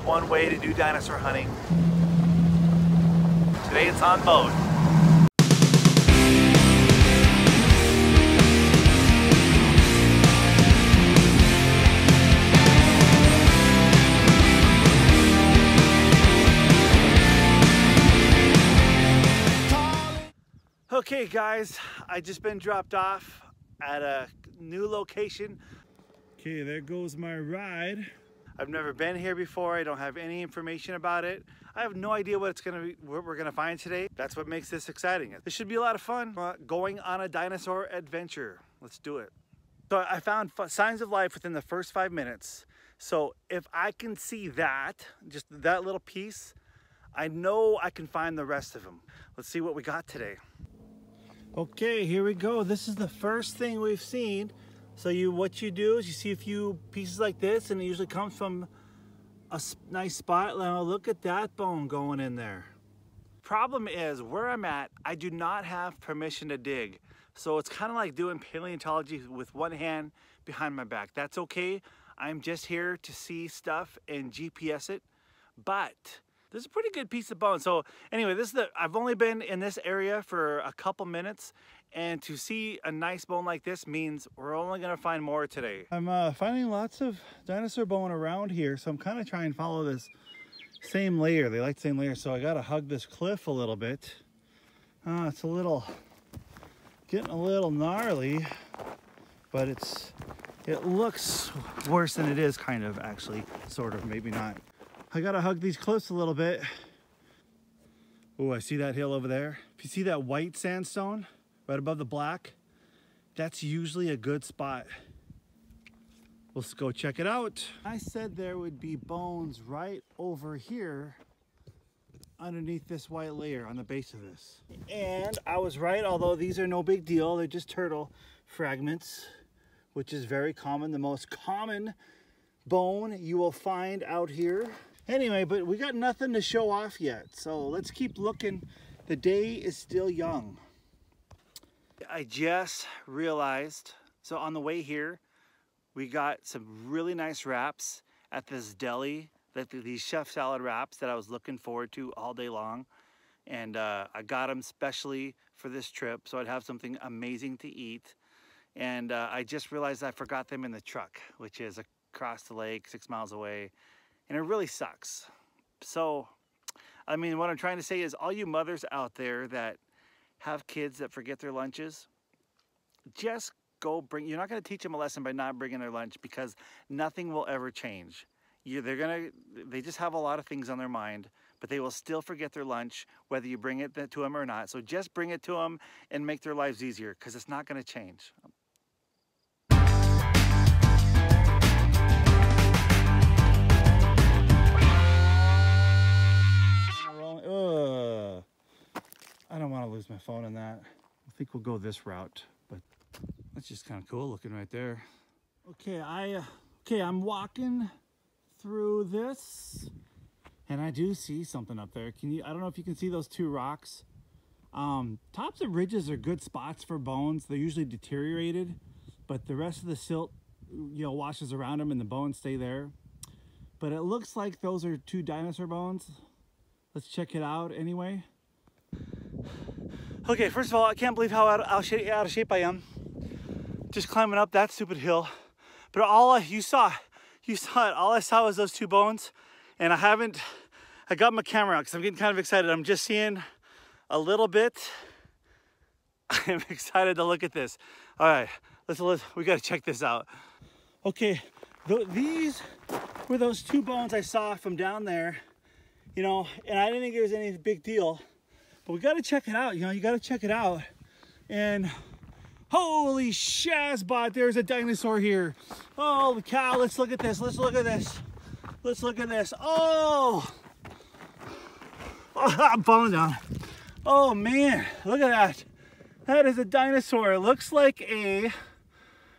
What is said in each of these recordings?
just one way to do dinosaur hunting. Today it's on boat. Okay guys, I just been dropped off at a new location. Okay, there goes my ride. I've never been here before. I don't have any information about it. I have no idea what we're gonna find today. That's what makes this exciting. This should be a lot of fun. Going on a dinosaur adventure. Let's do it. So I found signs of life within the first 5 minutes. So if I can see that, just that little piece, I know I can find the rest of them. Let's see what we got today. Okay, here we go. This is the first thing we've seen. So what you do is you see a few pieces like this, and it usually comes from a nice spot. Now look at that bone going in there. Problem is, where I'm at, I do not have permission to dig. So it's kind of like doing paleontology with one hand behind my back. That's okay. I'm just here to see stuff and GPS it. But this is a pretty good piece of bone. So anyway, I've only been in this area for a couple minutes, and to see a nice bone like this means we're only gonna find more today. I'm finding lots of dinosaur bone around here, so I'm kind of trying to follow this same layer. They like the same layer, so I gotta hug this cliff a little bit. It's getting a little gnarly, but it looks worse than it is, kind of, actually, sort of, maybe not. I gotta hug these cliffs a little bit. Oh, I see that hill over there. If you see that white sandstone right above the black, that's usually a good spot. Let's go check it out. I said there would be bones right over here underneath this white layer on the base of this. And I was right, although these are no big deal. They're just turtle fragments, which is very common. The most common bone you will find out here. Anyway, but we got nothing to show off yet, so let's keep looking. The day is still young. I just realized, so on the way here, we got some really nice wraps at this deli, these chef salad wraps that I was looking forward to all day long. And I got them specially for this trip, so I'd have something amazing to eat. And I just realized I forgot them in the truck, which is across the lake, 6 miles away. And it really sucks. So, I mean, what I'm trying to say is, all you mothers out there that have kids that forget their lunches, just go you're not going to teach them a lesson by not bringing their lunch, because nothing will ever change. They just have a lot of things on their mind, but they will still forget their lunch, whether you bring it to them or not. So just bring it to them and make their lives easier, because it's not going to change. I don't want to lose my phone in that. I think we'll go this route, but that's just kind of cool looking right there. Okay, I'm walking through this, and I do see something up there. I don't know if you can see those two rocks. Tops of ridges are good spots for bones. They're usually deteriorated, but the rest of the silt, washes around them and the bones stay there. But it looks like those are two dinosaur bones. Let's check it out anyway. Okay, first of all, I can't believe how out of shape I am. Just climbing up that stupid hill. But you saw it. All I saw was those two bones. And I got my camera out because I'm getting kind of excited. I'm just seeing a little bit. I'm excited to look at this. All right, we gotta check this out. Okay, these were those two bones I saw from down there. And I didn't think it was any big deal, but we got to check it out. You got to check it out. And holy shazbot, there's a dinosaur here. Holy cow, let's look at this. Let's look at this. Oh, I'm falling down. Oh man, look at that. That is a dinosaur. It looks like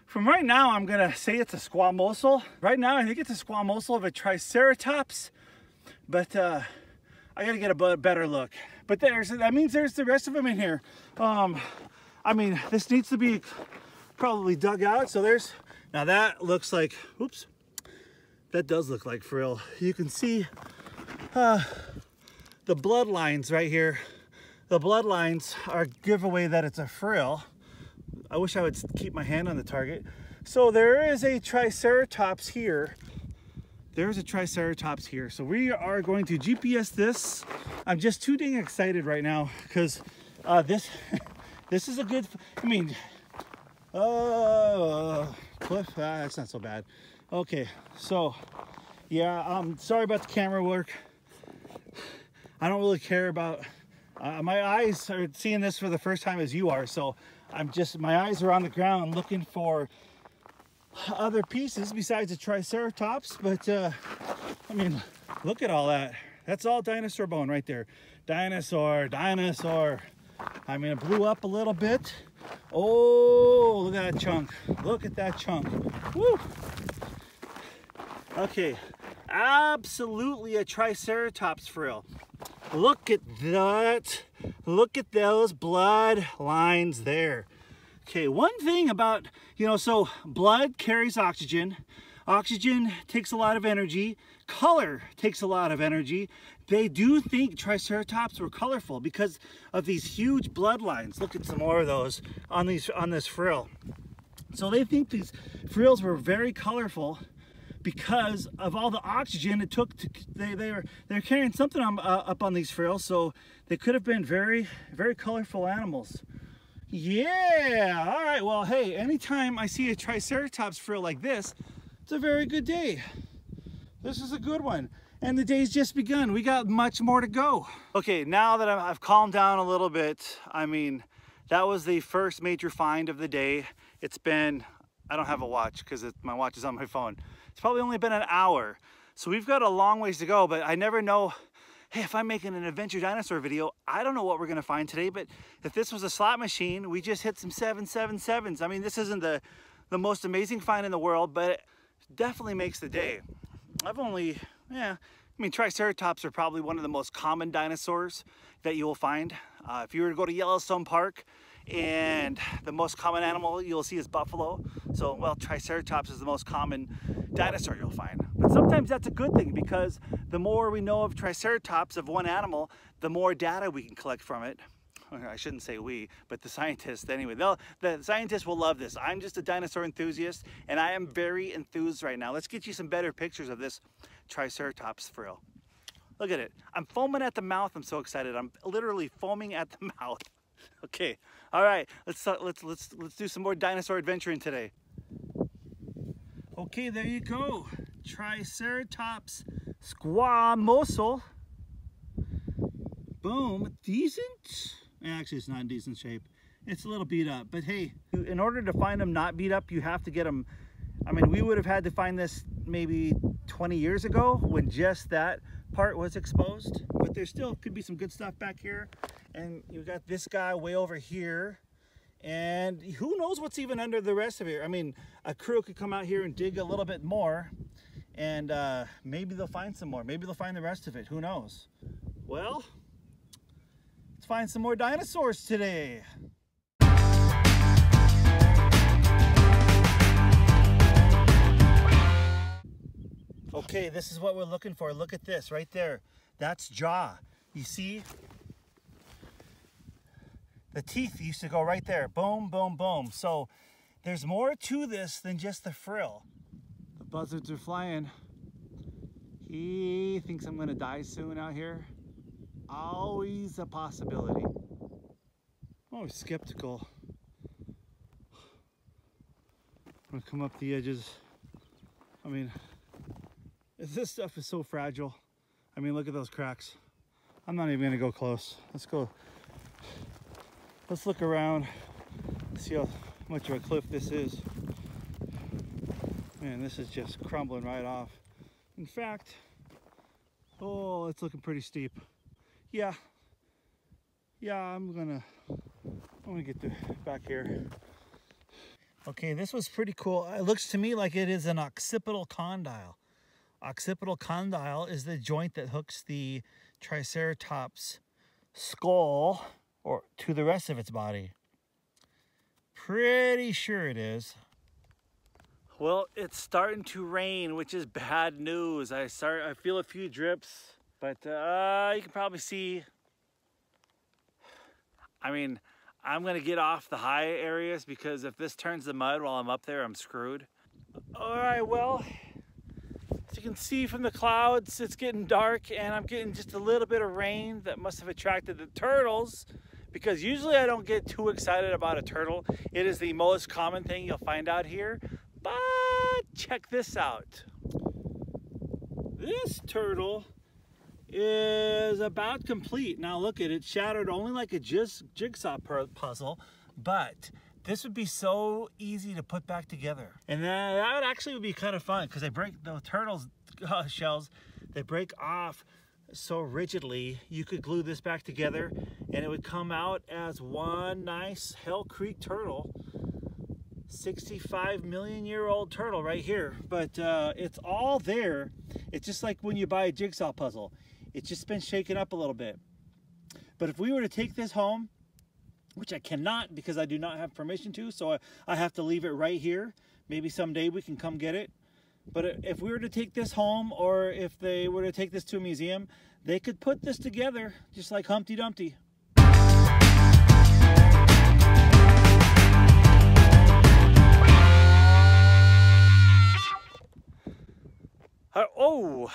from right now, I'm gonna say it's a squamosal. Right now, I think it's a squamosal of a Triceratops. But I gotta get a better look. But that means there's the rest of them in here. I mean, this needs to be probably dug out. So now that looks like, oops, That does look like frill. You can see the bloodlines right here. The bloodlines are giveaway that it's a frill. I wish I would keep my hand on the target. So there is a Triceratops here. There's a Triceratops here. So we are going to GPS this. I'm just too dang excited right now because this is a good, I mean, cliff, that's not so bad. Okay, so yeah, sorry about the camera work. I don't really care about, my eyes are seeing this for the first time as you are, so my eyes are on the ground looking for other pieces besides the Triceratops, but I mean, look at all that. That's all dinosaur bone right there. Dinosaur, dinosaur. I mean, it blew up a little bit. Oh, look at that chunk. Look at that chunk. Woo! Okay, absolutely a Triceratops frill. Look at that. Look at those blood lines there. Okay, one thing about, you know, so blood carries oxygen. Oxygen takes a lot of energy. Color takes a lot of energy. They do think Triceratops were colorful because of these huge bloodlines. Look at some more of those on this frill. So they think these frills were very colorful because of all the oxygen it took to, they're carrying something up on these frills, so they could have been very, very colorful animals. Yeah, all right, well, hey, anytime I see a Triceratops frill like this, it's a very good day. This is a good one. And the day's just begun. We got much more to go. Okay, now that I've calmed down a little bit, I mean, that was the first major find of the day. It's been, I don't have a watch because my watch is on my phone. It's probably only been an hour. So we've got a long ways to go, but I never know, hey, if I'm making an adventure dinosaur video, I don't know what we're gonna find today, but if this was a slot machine, we just hit some 777s. I mean, this isn't the most amazing find in the world, but it definitely makes the day. I've only, yeah, I mean, Triceratops are probably one of the most common dinosaurs that you will find. If you were to go to Yellowstone Park, and the most common animal you'll see is buffalo. So, well, Triceratops is the most common dinosaur you'll find. But sometimes that's a good thing because the more we know of Triceratops, of one animal, the more data we can collect from it. I shouldn't say we, but the scientists anyway. The scientists will love this. I'm just a dinosaur enthusiast, and I am very enthused right now. Let's get you some better pictures of this Triceratops frill. Look at it. I'm foaming at the mouth. I'm so excited. I'm literally foaming at the mouth. Okay, all right. Let's do some more dinosaur adventuring today. Okay, there you go. Triceratops squamosal. Boom. Decent. Actually, it's not in decent shape. It's a little beat up, but hey, in order to find them not beat up, you have to get them. I mean, we would have had to find this maybe 20 years ago when just that part was exposed, but there still could be some good stuff back here. And you got this guy way over here, and who knows what's even under the rest of it. I mean, a crew could come out here and dig a little bit more, and maybe they'll find some more. Maybe they'll find the rest of it. Who knows? Well, let's find some more dinosaurs today. Okay, this is what we're looking for. Look at this right there. That's jaw. You see? The teeth used to go right there. Boom, boom, boom. So there's more to this than just the frill. The buzzards are flying. He thinks I'm gonna die soon out here. Always a possibility. I'm always skeptical. I'm gonna come up the edges. I mean, this stuff is so fragile. I mean, look at those cracks. I'm not even gonna go close. Let's go. Let's look around, see how much of a cliff this is. Man, this is just crumbling right off. In fact, oh, it's looking pretty steep. Yeah, I'm gonna get back here. Okay, this was pretty cool. It looks to me like it is an occipital condyle. Occipital condyle is the joint that hooks the Triceratops skull or to the rest of its body. Pretty sure it is. Well, it's starting to rain, which is bad news. I feel a few drips, but you can probably see. I mean, I'm gonna get off the high areas because if this turns to mud while I'm up there, I'm screwed. All right, well, as you can see from the clouds, it's getting dark and I'm getting just a little bit of rain that must have attracted the turtles, because usually I don't get too excited about a turtle. It is the most common thing you'll find out here, but check this out. This turtle is about complete. Now look at it, shattered only like a jigsaw puzzle, but this would be so easy to put back together. And that would actually be kind of fun because they break the turtles' shells, they break off so rigidly. You could glue this back together and it would come out as one nice Hell Creek turtle. 65 million year old turtle right here. But it's all there. It's just like when you buy a jigsaw puzzle. It's just been shaken up a little bit. But if we were to take this home, which I cannot because I do not have permission to, so I have to leave it right here. Maybe someday we can come get it. But if we were to take this home, or if they were to take this to a museum, they could put this together just like Humpty Dumpty. Oh!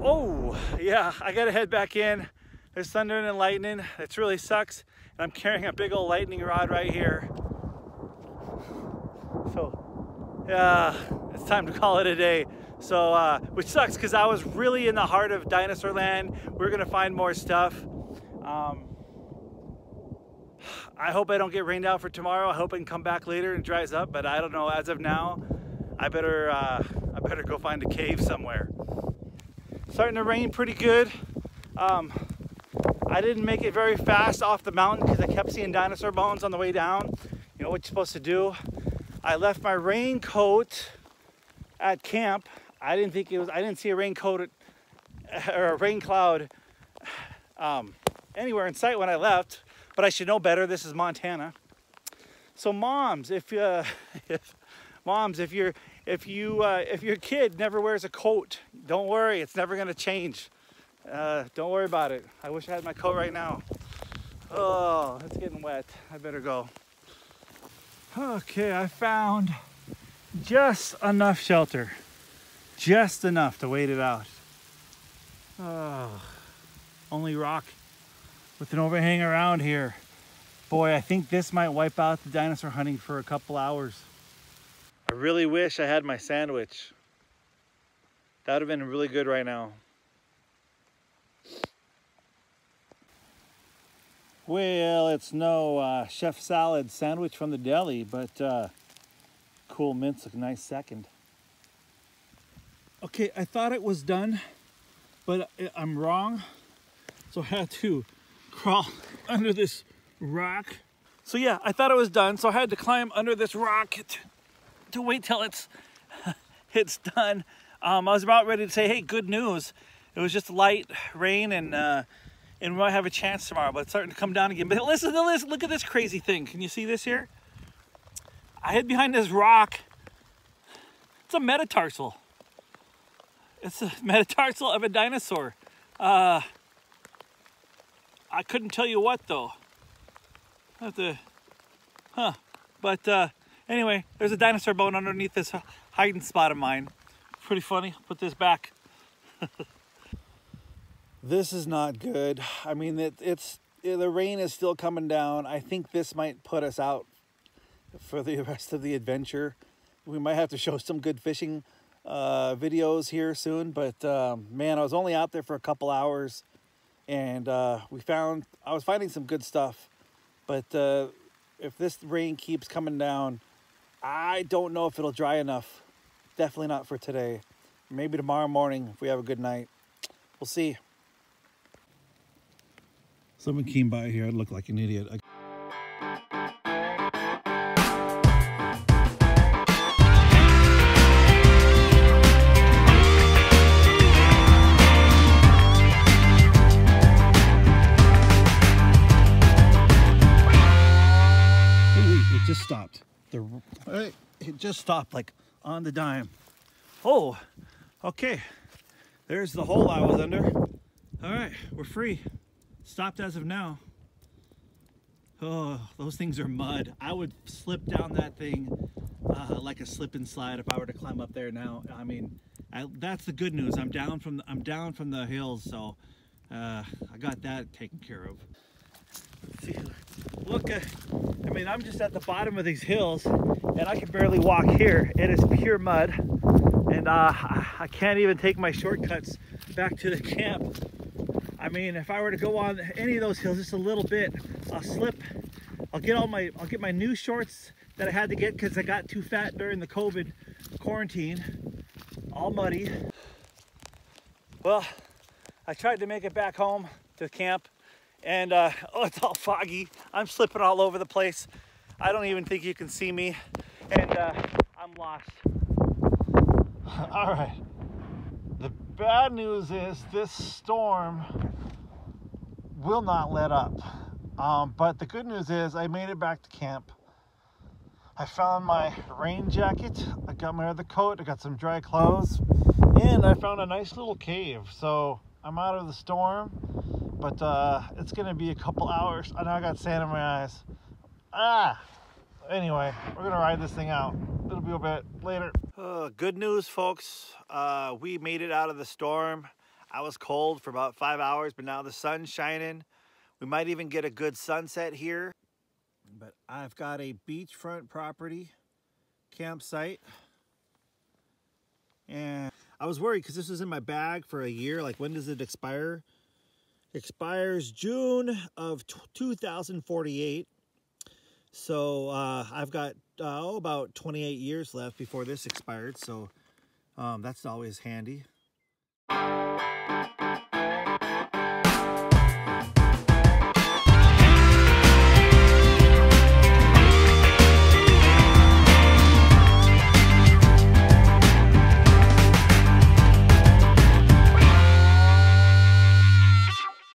Oh, yeah, I gotta head back in. There's thunder and lightning. It really sucks. And I'm carrying a big old lightning rod right here. So, yeah, it's time to call it a day. So, which sucks because I was really in the heart of dinosaur land. We're gonna find more stuff. I hope I don't get rained out for tomorrow. I hope I can come back later and dries up, but I don't know. As of now, I better go find a cave somewhere. Starting to rain pretty good. I didn't make it very fast off the mountain because I kept seeing dinosaur bones on the way down. You know what you're supposed to do. I left my raincoat at camp. I didn't see a raincoat or a rain cloud anywhere in sight when I left, but I should know better. This is Montana. So moms, if your kid never wears a coat, don't worry, it's never gonna change. Don't worry about it. I wish I had my coat right now. Oh, it's getting wet. I better go. Okay, I found just enough shelter. Just enough to wait it out. Oh, only rock with an overhang around here. Boy, I think this might wipe out the dinosaur hunting for a couple hours. I really wish I had my sandwich. That would have been really good right now. Well, it's no chef salad sandwich from the deli, but cool mints, a nice second. Okay, I thought it was done, but I'm wrong. So I had to crawl under this rock. So yeah, I thought it was done, so I had to climb under this rock to wait till it's done. I was about ready to say, hey, good news. It was just light rain and we might have a chance tomorrow, but it's starting to come down again. But listen to this, look at this crazy thing. Can you see this here? I hid behind this rock. It's a metatarsal. It's a metatarsal of a dinosaur. I couldn't tell you what though. I have to, But anyway, there's a dinosaur bone underneath this hiding spot of mine. Pretty funny. Put this back. This is not good. I mean, the rain is still coming down. I think this might put us out for the rest of the adventure. We might have to show some good fishing videos here soon. But man, I was only out there for a couple hours, and I was finding some good stuff. But if this rain keeps coming down, I don't know if it'll dry enough. Definitely not for today. Maybe tomorrow morning if we have a good night. We'll see. Someone came by here. I'd look like an idiot. just stopped. It just stopped like on the dime. Oh, okay. There's the hole I was under. All right, we're free. Stopped as of now. Oh, those things are mud. I would slip down that thing like a slip and slide if I were to climb up there now. I mean, that's the good news. I'm down from the hills, so I got that taken care of. See, look, I mean, I'm just at the bottom of these hills, and I can barely walk here. It is pure mud, and I can't even take my shortcuts back to the camp. I mean, if I were to go on any of those hills just a little bit, I'll slip. I'll get my new shorts that I had to get because I got too fat during the COVID quarantine, all muddy. Well, I tried to make it back home to camp, and oh, it's all foggy. I'm slipping all over the place. I don't even think you can see me, and I'm lost. All right. The bad news is this storm will not let up. But the good news is I made it back to camp. I found my rain jacket, I got my other coat, I got some dry clothes, and I found a nice little cave. So I'm out of the storm, but it's gonna be a couple hours. I know I got sand in my eyes. Anyway, we're gonna ride this thing out. It'll be a bit later. Good news, folks. We made it out of the storm. I was cold for about 5 hours, but now the sun's shining. We might even get a good sunset here. But I've got a beachfront property campsite. And I was worried because this was in my bag for a year. Like, when does it expire? Expires June of 2048. So I've got about 28 years left before this expired. So that's always handy.